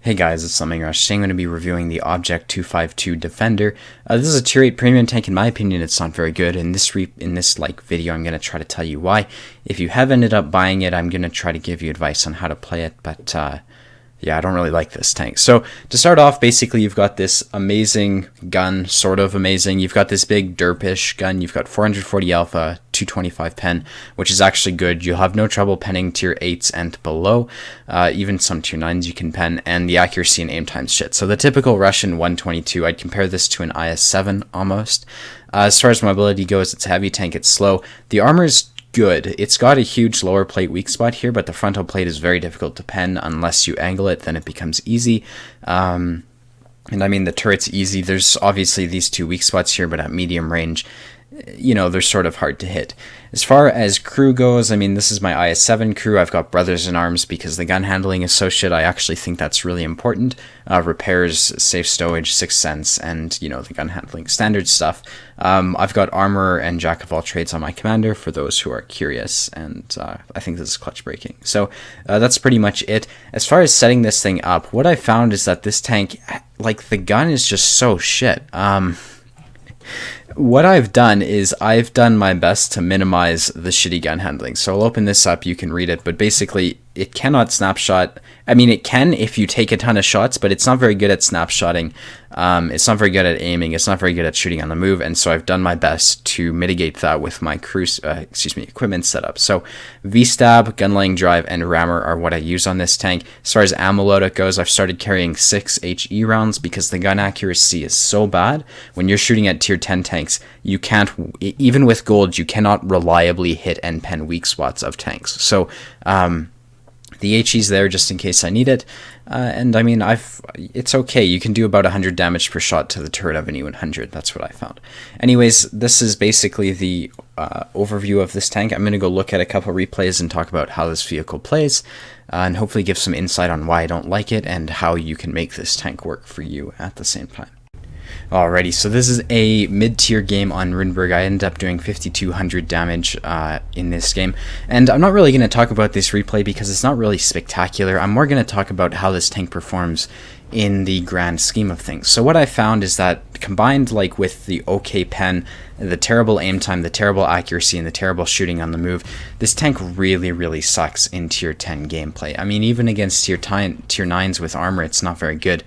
Hey guys, it's LemmingRush. Today I'm going to be reviewing the Object 252 Defender. This is a tier 8 premium tank. In my opinion, it's not very good. In this video, I'm going to try to tell you why. If you have ended up buying it, I'm going to try to give you advice on how to play it, but yeah, I don't really like this tank. So to start off, basically you've got this amazing gun, sort of amazing. You've got this big derpish gun. You've got 440 alpha, 225 pen, which is actually good. You'll have no trouble penning tier 8s and below. Even some tier 9s you can pen, and the accuracy and aim time's shit. So the typical Russian 122, I'd compare this to an IS-7 almost. As far as mobility goes, it's a heavy tank, it's slow. The armor's good. It's got a huge lower plate weak spot here, but the frontal plate is very difficult to pen unless you angle it, then it becomes easy. And I mean, the turret's easy. There's obviously these two weak spots here, but at medium range, you know, they're sort of hard to hit. As far as crew goes, I mean, this is my IS-7 crew. I've got brothers in arms because the gun handling is so shit. I actually think that's really important. Repairs, safe stowage, sixth sense, and, you know, the gun handling standard stuff. I've got armor and jack of all trades on my commander for those who are curious, and I think this is clutch breaking. So that's pretty much it. As far as setting this thing up, what I found is that this tank, like, the gun is just so shit. What I've done is I've done my best to minimize the shitty gun handling. So I'll open this up, you can read it, but basically it cannot snapshot. I mean, it can if you take a ton of shots, but it's not very good at snapshotting. It's not very good at aiming. It's not very good at shooting on the move, and so I've done my best to mitigate that with my equipment setup. So V-stab, gun laying drive, and rammer are what I use on this tank. As far as ammo loadout goes, I've started carrying 6 HE rounds because the gun accuracy is so bad. When you're shooting at tier 10 tanks, you can't, even with gold, you cannot reliably hit and pen weak spots of tanks. So the HE's there just in case I need it, and I mean, it's okay. You can do about 100 damage per shot to the turret of an E100. That's what I found. Anyways, this is basically the overview of this tank. I'm going to go look at a couple replays and talk about how this vehicle plays, and hopefully give some insight on why I don't like it and how you can make this tank work for you at the same time. Alrighty, so this is a mid-tier game on Runeberg. I ended up doing 5,200 damage in this game, and I'm not really going to talk about this replay because it's not really spectacular. I'm more going to talk about how this tank performs in the grand scheme of things. So what I found is that combined like with the okay pen, the terrible aim time, the terrible accuracy, and the terrible shooting on the move, this tank really sucks in tier 10 gameplay. I mean, even against tier 9s with armor, it's not very good.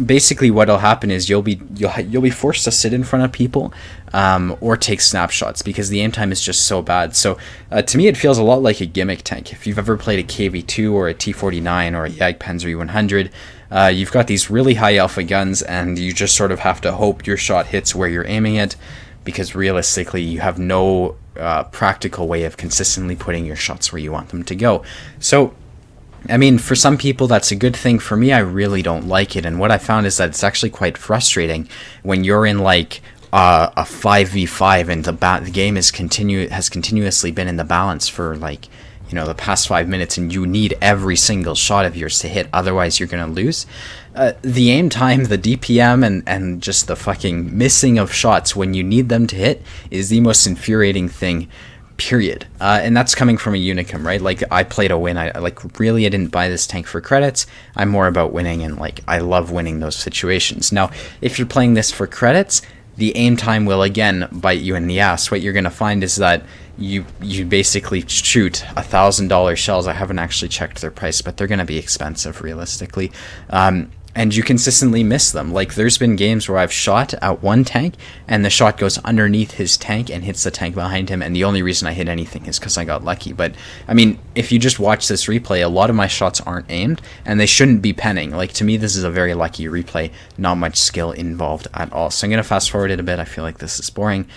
Basically what'll happen is you'll be forced to sit in front of people or take snapshots because the aim time is just so bad. So to me it feels a lot like a gimmick tank. If you've ever played a KV2 or a T49 or a Jagdpanzer E100, you've got these really high alpha guns and you just sort of have to hope your shot hits where you're aiming it, because realistically you have no practical way of consistently putting your shots where you want them to go. So I mean, for some people that's a good thing. For me, I really don't like it, and what I found is that it's actually quite frustrating when you're in like a 5v5 and the game has continuously been in the balance for like, you know, the past 5 minutes, and you need every single shot of yours to hit, otherwise you're gonna lose. The aim time, the DPM, and just the fucking missing of shots when you need them to hit is the most infuriating thing, period. And that's coming from a Unicum, right? Like, I play to win. I didn't buy this tank for credits. I'm more about winning, and like, I love winning those situations. Now, if you're playing this for credits, the aim time will again bite you in the ass. What you're gonna find is that you basically shoot $1,000 shells. I haven't actually checked their price, but they're gonna be expensive realistically. And you consistently miss them. Like, there's been games where I've shot at one tank and the shot goes underneath his tank and hits the tank behind him, and the only reason I hit anything is because I got lucky. But I mean, if you just watch this replay, a lot of my shots aren't aimed and they shouldn't be penning. Like, to me, this is a very lucky replay, not much skill involved at all. So I'm gonna fast forward it a bit. I feel like this is boring.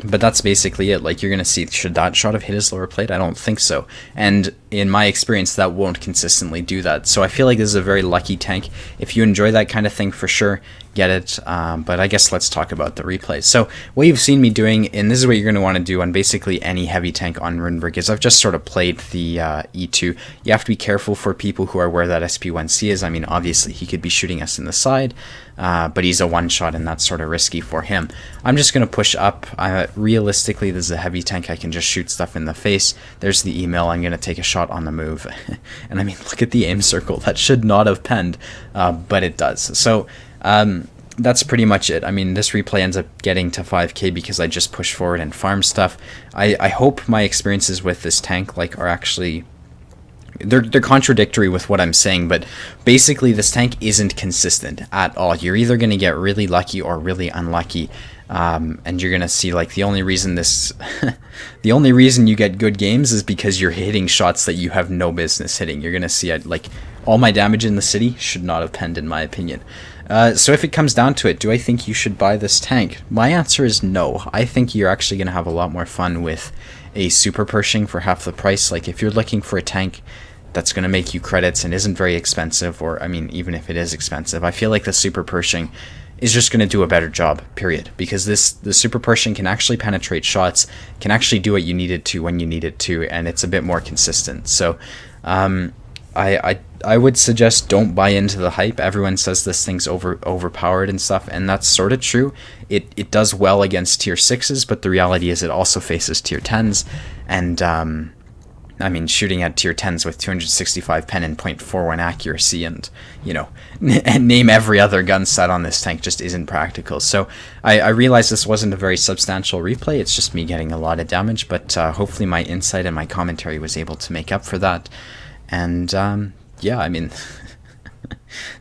But that's basically it. Like, you're going to see, should that shot have hit his lower plate? I don't think so. And in my experience, that won't consistently do that. So I feel like this is a very lucky tank. If you enjoy that kind of thing, for sure, get it. But I guess let's talk about the replays. So what you've seen me doing, and this is what you're going to want to do on basically any heavy tank on Runeberg, is I've just sort of played the E2. You have to be careful for people who are where that SP1C is. I mean, obviously, he could be shooting us in the side, but he's a one-shot, and that's sort of risky for him. I'm just going to push up. Realistically, this is a heavy tank. I can just shoot stuff in the face. There's the email. I'm going to take a shot shot on the move. And I mean, look at the aim circle. That should not have penned, but it does. So that's pretty much it. I mean, this replay ends up getting to 5k because I just push forward and farm stuff. I hope my experiences with this tank like are actually... They're contradictory with what I'm saying, but basically this tank isn't consistent at all. You're either going to get really lucky or really unlucky, and you're going to see like the only reason the only reason you get good games is because you're hitting shots that you have no business hitting. You're going to see like all my damage in the city should not have penned, in my opinion. So if it comes down to it, do I think you should buy this tank? My answer is no. I think you're actually going to have a lot more fun with a super Pershing for half the price. Like if you're looking for a tank that's going to make you credits and isn't very expensive, or I mean even if it is expensive, I feel like the super Pershing is just going to do a better job, period, because the super Pershing can actually penetrate shots, can actually do what you need it to when you need it to, and it's a bit more consistent. So I would suggest don't buy into the hype. Everyone says this thing's overpowered and stuff, and that's sort of true. It does well against tier 6s, but the reality is it also faces tier 10s, and I mean, shooting at tier 10s with 265 pen and 0.41 accuracy and, you know, and name every other gun set on this tank just isn't practical. So I realize this wasn't a very substantial replay. It's just me getting a lot of damage, but hopefully my insight and my commentary was able to make up for that. And yeah, I mean,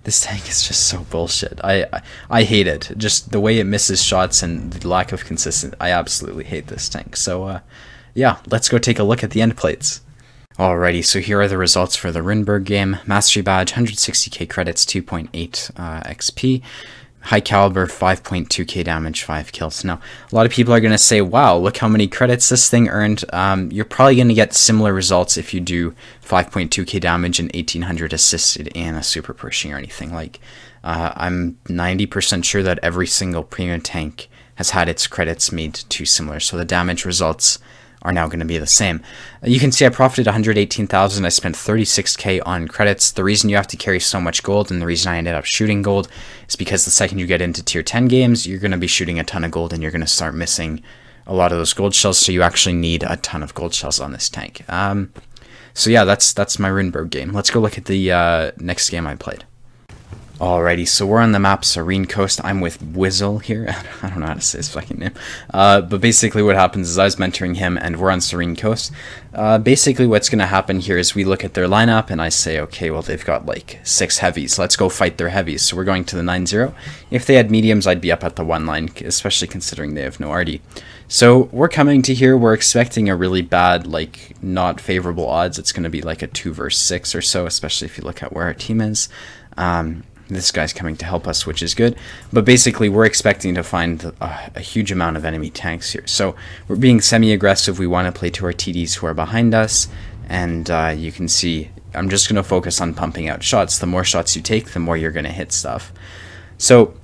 this tank is just so bullshit. I hate it. Just the way it misses shots and the lack of consistency. I absolutely hate this tank. So yeah, let's go take a look at the end plates. Alrighty, so here are the results for the Rinberg game. Mastery badge, 160k credits, 2.8 XP. High caliber, 5.2k damage, 5 kills. Now, a lot of people are going to say, wow, look how many credits this thing earned. You're probably going to get similar results if you do 5.2k damage and 1800 assisted in a super Pershing or anything. Like, I'm 90% sure that every single premium tank has had its credits made too similar, so the damage results are now going to be the same. You can see I profited 118,000. I spent 36k on credits. The reason you have to carry so much gold, and the reason I ended up shooting gold, is because the second you get into tier 10 games, you're going to be shooting a ton of gold, and you're going to start missing a lot of those gold shells, so you actually need a ton of gold shells on this tank. So yeah, that's my Rinberg game. Let's go look at the next game I played. Alrighty, so we're on the map Serene Coast. I'm with Wizzle here. I don't know how to say his fucking name. But basically what happens is I was mentoring him and we're on Serene Coast. Basically what's going to happen here is we look at their lineup and I say, okay, well, they've got like 6 heavies. Let's go fight their heavies. So we're going to the 9-0. If they had mediums, I'd be up at the 1 line, especially considering they have no RD. So we're coming to here. We're expecting a really bad, like, not favorable odds. It's going to be like a 2 versus 6 or so, especially if you look at where our team is. This guy's coming to help us, which is good. But basically, we're expecting to find a huge amount of enemy tanks here. So we're being semi-aggressive. We want to play to our TDs who are behind us. And you can see, I'm just going to focus on pumping out shots. The more shots you take, the more you're going to hit stuff. So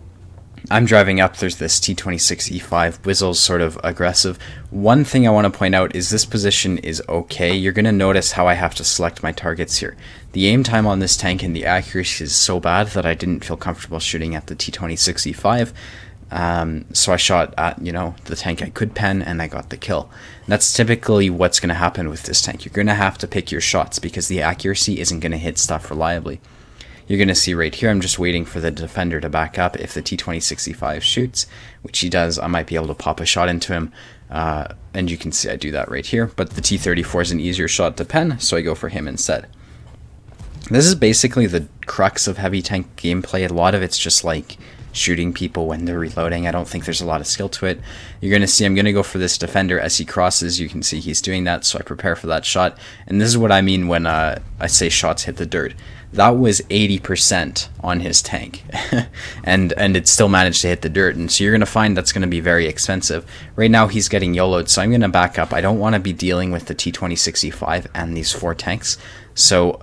I'm driving up. There's this T26E5. Wizzle's sort of aggressive. One thing I want to point out is this position is okay. You're going to notice how I have to select my targets here. The aim time on this tank and the accuracy is so bad that I didn't feel comfortable shooting at the T26E5. So I shot at, you know, the tank I could pen and I got the kill. And that's typically what's going to happen with this tank. You're going to have to pick your shots because the accuracy isn't going to hit stuff reliably. You're going to see right here, I'm just waiting for the defender to back up. If the T26E5 shoots, which he does, I might be able to pop a shot into him. And you can see I do that right here. But the T34 is an easier shot to pen, so I go for him instead. This is basically the crux of heavy tank gameplay. A lot of it's just like shooting people when they're reloading. I don't think there's a lot of skill to it. You're going to see I'm going to go for this defender as he crosses. You can see he's doing that, so I prepare for that shot. And this is what I mean when I say shots hit the dirt. That was 80% on his tank, and it still managed to hit the dirt, and so you're going to find that's going to be very expensive. Right now he's getting YOLO'd, so I'm going to back up. I don't want to be dealing with the T26E5 and these 4 tanks, so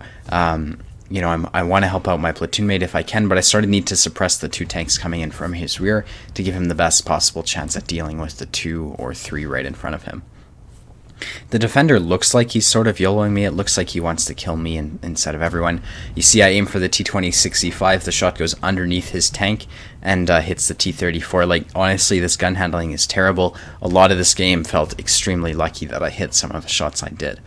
you know, I want to help out my platoon mate if I can, but I sort of need to suppress the 2 tanks coming in from his rear to give him the best possible chance at dealing with the 2 or 3 right in front of him. The defender looks like he's sort of YOLOing me. It looks like he wants to kill me instead of everyone. You see I aim for the T26E5. The shot goes underneath his tank and hits the T34. Like, honestly, this gun handling is terrible. A lot of this game felt extremely lucky that I hit some of the shots I did.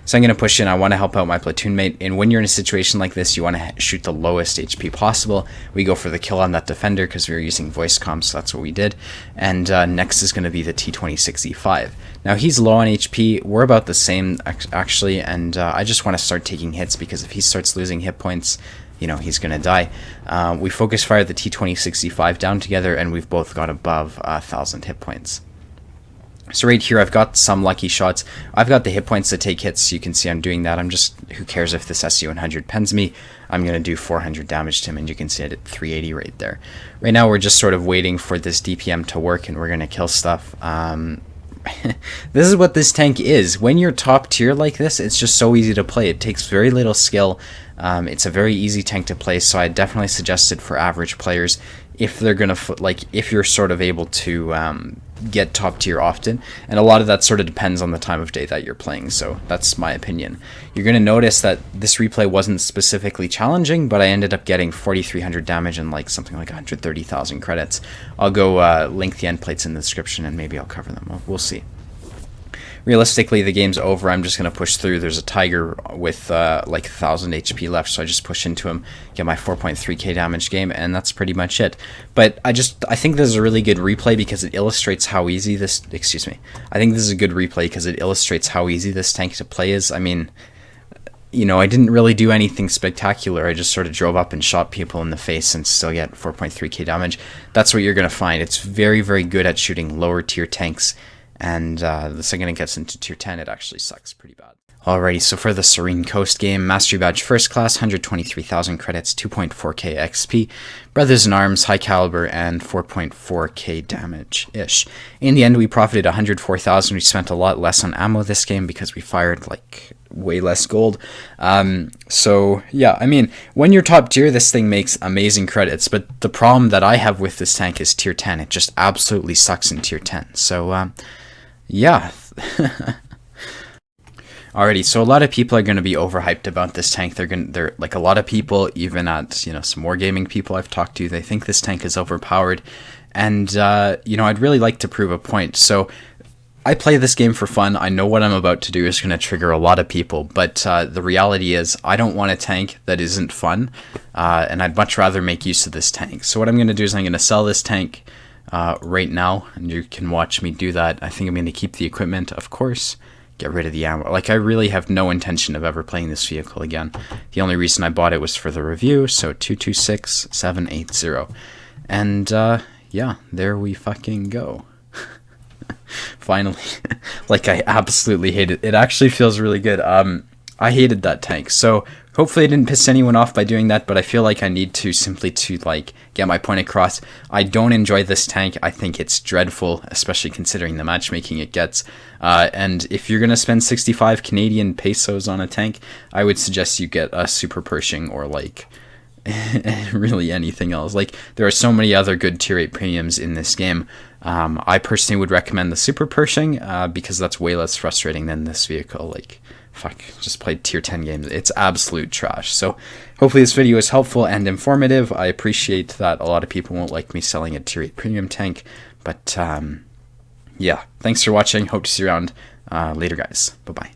So I'm going to push in. I want to help out my platoon mate. And when you're in a situation like this, you want to shoot the lowest HP possible. We go for the kill on that defender because we were using voice comms, so that's what we did. And next is going to be the T-26E5. Now he's low on HP. We're about the same actually, and I just want to start taking hits because if he starts losing hit points, you know, he's going to die. We focus fire the T-26E5 down together, and we've both got above 1,000 hit points. So right here, I've got some lucky shots. I've got the hit points to take hits. So you can see I'm doing that. I'm just, who cares if this SU-100 pens me? I'm going to do 400 damage to him, and you can see it at 380 right there. Right now, we're just sort of waiting for this DPM to work, and we're going to kill stuff. This is what this tank is. When you're top tier like this, it's just so easy to play. It takes very little skill. It's a very easy tank to play, so I definitely suggest it for average players if they're gonna if you're sort of able to get top tier often, and a lot of that sort of depends on the time of day that you're playing. So that's my opinion. You're gonna notice that this replay wasn't specifically challenging, but I ended up getting 4,300 damage and like something like 130,000 credits. I'll go link the end plates in the description, and maybe I'll cover them. We'll see. Realistically, the game's over. I'm just going to push through. There's a tiger with like 1,000 HP left, so I just push into him, get my 4.3k damage game, and that's pretty much it. But I think this is a really good replay because it illustrates how easy this, I think this is a good replay because it illustrates how easy this tank to play is. I mean, you know, I didn't really do anything spectacular. I just sort of drove up and shot people in the face and still get 4.3k damage. That's what you're going to find. It's very, very good at shooting lower tier tanks. And the second it gets into tier 10, it actually sucks pretty bad. Alrighty, so for the Serene Coast game, Mastery Badge First Class, 123,000 credits, 2.4k XP, Brothers in Arms, High Caliber, and 4.4k damage-ish. In the end, we profited 104,000. We spent a lot less on ammo this game because we fired, like, way less gold. So, yeah, I mean, when you're top tier, this thing makes amazing credits, but the problem that I have with this tank is tier 10. It just absolutely sucks in tier 10. So, yeah. Alrighty, so a lot of people are going to be overhyped about this tank. They're like a lot of people, even at, you know, some more gaming people I've talked to, they think this tank is overpowered. And, you know, I'd really like to prove a point. So I play this game for fun. I know what I'm about to do is going to trigger a lot of people, but the reality is I don't want a tank that isn't fun, and I'd much rather make use of this tank. So what I'm going to do is I'm going to sell this tank right now, and you can watch me do that. I think I'm going to keep the equipment, of course, get rid of the ammo. Like, I really have no intention of ever playing this vehicle again. The only reason I bought it was for the review, so 226780. And, yeah, there we fucking go. Finally. Like, I absolutely hate it. It actually feels really good. I hated that tank, so hopefully I didn't piss anyone off by doing that, but I feel like I need to simply to, like, get my point across. I don't enjoy this tank. I think it's dreadful, especially considering the matchmaking it gets. And if you're going to spend 65 Canadian pesos on a tank, I would suggest you get a Super Pershing or, like, really anything else. Like, there are so many other good tier 8 premiums in this game. I personally would recommend the Super Pershing because that's way less frustrating than this vehicle. Like, fuck, just played tier 10 games. It's absolute trash. So hopefully this video is helpful and informative. I appreciate that a lot of people won't like me selling a tier 8 premium tank, but yeah, thanks for watching. Hope to see you around later, guys. Bye bye.